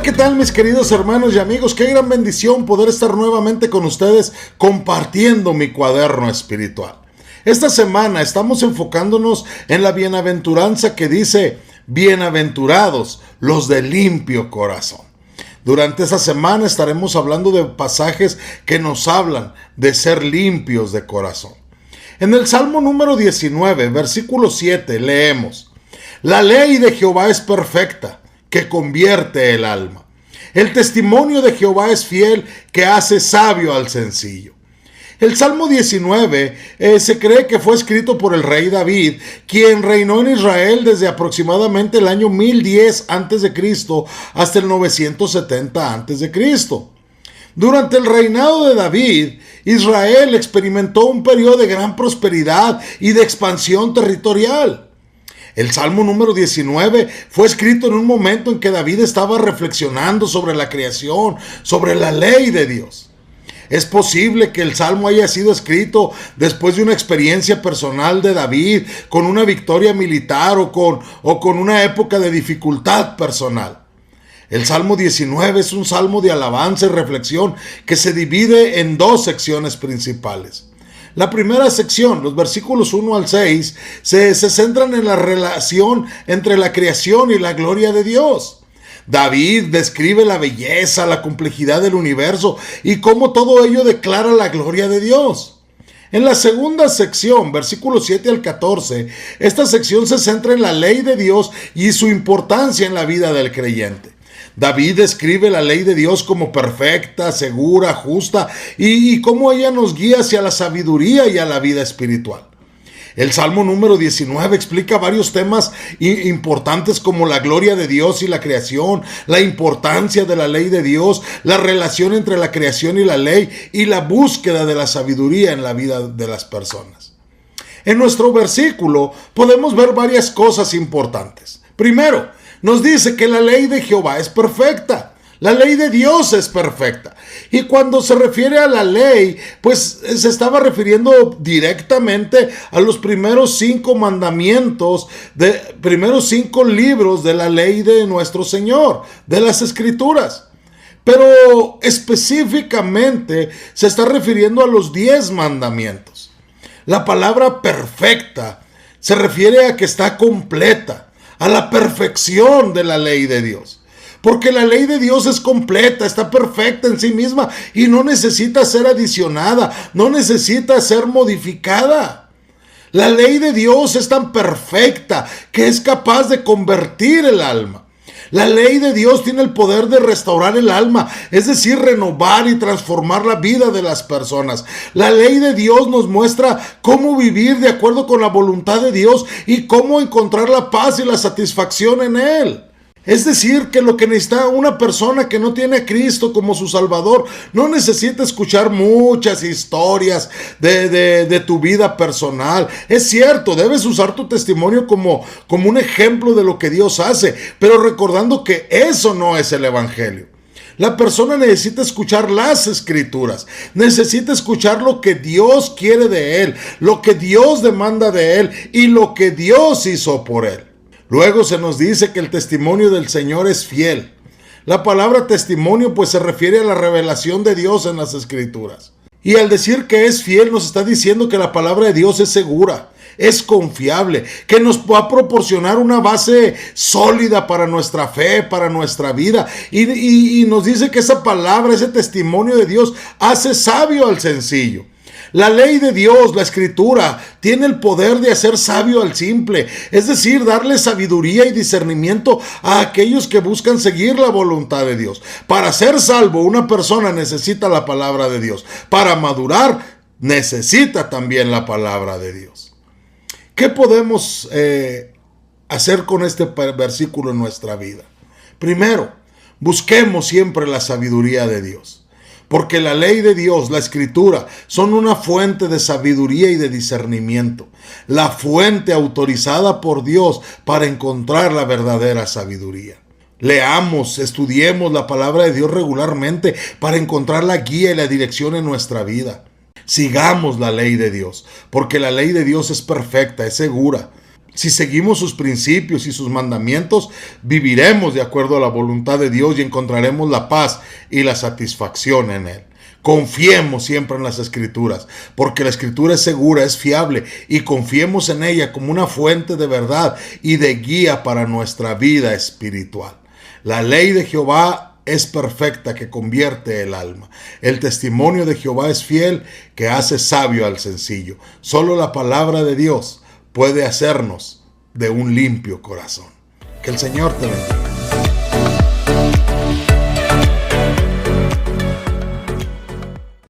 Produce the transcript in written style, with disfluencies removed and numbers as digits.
Hola, ¿qué tal mis queridos hermanos y amigos? Qué gran bendición poder estar nuevamente con ustedes compartiendo mi cuaderno espiritual. Esta semana estamos enfocándonos en la bienaventuranza que dice: bienaventurados los de limpio corazón. Durante esta semana estaremos hablando de pasajes que nos hablan de ser limpios de corazón. En el Salmo número 19, versículo 7, leemos: La ley de Jehová es perfecta, que convierte el alma. El testimonio de Jehová es fiel, que hace sabio al sencillo. El Salmo 19 se cree que fue escrito por el rey David, quien reinó en Israel desde aproximadamente el año 1010 a.C. hasta el 970 a.C. Durante el reinado de David, Israel experimentó un periodo de gran prosperidad y de expansión territorial. El Salmo número 19 fue escrito en un momento en que David estaba reflexionando sobre la creación, sobre la ley de Dios. Es posible que el Salmo haya sido escrito después de una experiencia personal de David, con una victoria militar o con una época de dificultad personal. El Salmo 19 es un salmo de alabanza y reflexión que se divide en dos secciones principales. La primera sección, los versículos 1 al 6, se centran en la relación entre la creación y la gloria de Dios. David describe la belleza, la complejidad del universo y cómo todo ello declara la gloria de Dios. En la segunda sección, versículos 7 al 14, esta sección se centra en la ley de Dios y su importancia en la vida del creyente. David describe la ley de Dios como perfecta, segura, justa y cómo ella nos guía hacia la sabiduría y a la vida espiritual. El Salmo número 19 explica varios temas importantes como la gloria de Dios y la creación, la importancia de la ley de Dios, la relación entre la creación y la ley y la búsqueda de la sabiduría en la vida de las personas. En nuestro versículo podemos ver varias cosas importantes. Primero, nos dice que la ley de Jehová es perfecta. La ley de Dios es perfecta. Y cuando se refiere a la ley, pues se estaba refiriendo directamente a los primeros 5 mandamientos, primeros 5 libros de la ley de nuestro Señor, de las Escrituras. Pero específicamente se está refiriendo a los 10 mandamientos. La palabra perfecta se refiere a que está completa, a la perfección de la ley de Dios. Porque la ley de Dios es completa, está perfecta en sí misma y no necesita ser adicionada, no necesita ser modificada. La ley de Dios es tan perfecta que es capaz de convertir el alma. La ley de Dios tiene el poder de restaurar el alma, es decir, renovar y transformar la vida de las personas. La ley de Dios nos muestra cómo vivir de acuerdo con la voluntad de Dios y cómo encontrar la paz y la satisfacción en Él. Es decir, que lo que necesita una persona que no tiene a Cristo como su Salvador no necesita escuchar muchas historias de tu vida personal. Es cierto, debes usar tu testimonio como un ejemplo de lo que Dios hace, pero recordando que eso no es el Evangelio. La persona necesita escuchar las Escrituras, necesita escuchar lo que Dios quiere de él, lo que Dios demanda de él y lo que Dios hizo por él. Luego se nos dice que el testimonio del Señor es fiel. La palabra testimonio pues se refiere a la revelación de Dios en las Escrituras. Y al decir que es fiel nos está diciendo que la palabra de Dios es segura, es confiable, que nos va a proporcionar una base sólida para nuestra fe, para nuestra vida. Y nos dice que esa palabra, ese testimonio de Dios hace sabio al sencillo. La ley de Dios, la Escritura, tiene el poder de hacer sabio al simple, es decir, darle sabiduría y discernimiento a aquellos que buscan seguir la voluntad de Dios. Para ser salvo, una persona necesita la palabra de Dios. Para madurar, necesita también la palabra de Dios. ¿Qué podemos hacer con este versículo en nuestra vida? Primero, busquemos siempre la sabiduría de Dios. Porque la ley de Dios, la Escritura, son una fuente de sabiduría y de discernimiento. La fuente autorizada por Dios para encontrar la verdadera sabiduría. Leamos, estudiemos la palabra de Dios regularmente para encontrar la guía y la dirección en nuestra vida. Sigamos la ley de Dios, porque la ley de Dios es perfecta, es segura. Si seguimos sus principios y sus mandamientos, viviremos de acuerdo a la voluntad de Dios y encontraremos la paz y la satisfacción en Él. Confiemos siempre en las Escrituras, porque la Escritura es segura, es fiable, y confiemos en ella como una fuente de verdad y de guía para nuestra vida espiritual. La ley de Jehová es perfecta, que convierte el alma. El testimonio de Jehová es fiel, que hace sabio al sencillo. Solo la palabra de Dios puede hacernos de un limpio corazón. Que el Señor te bendiga.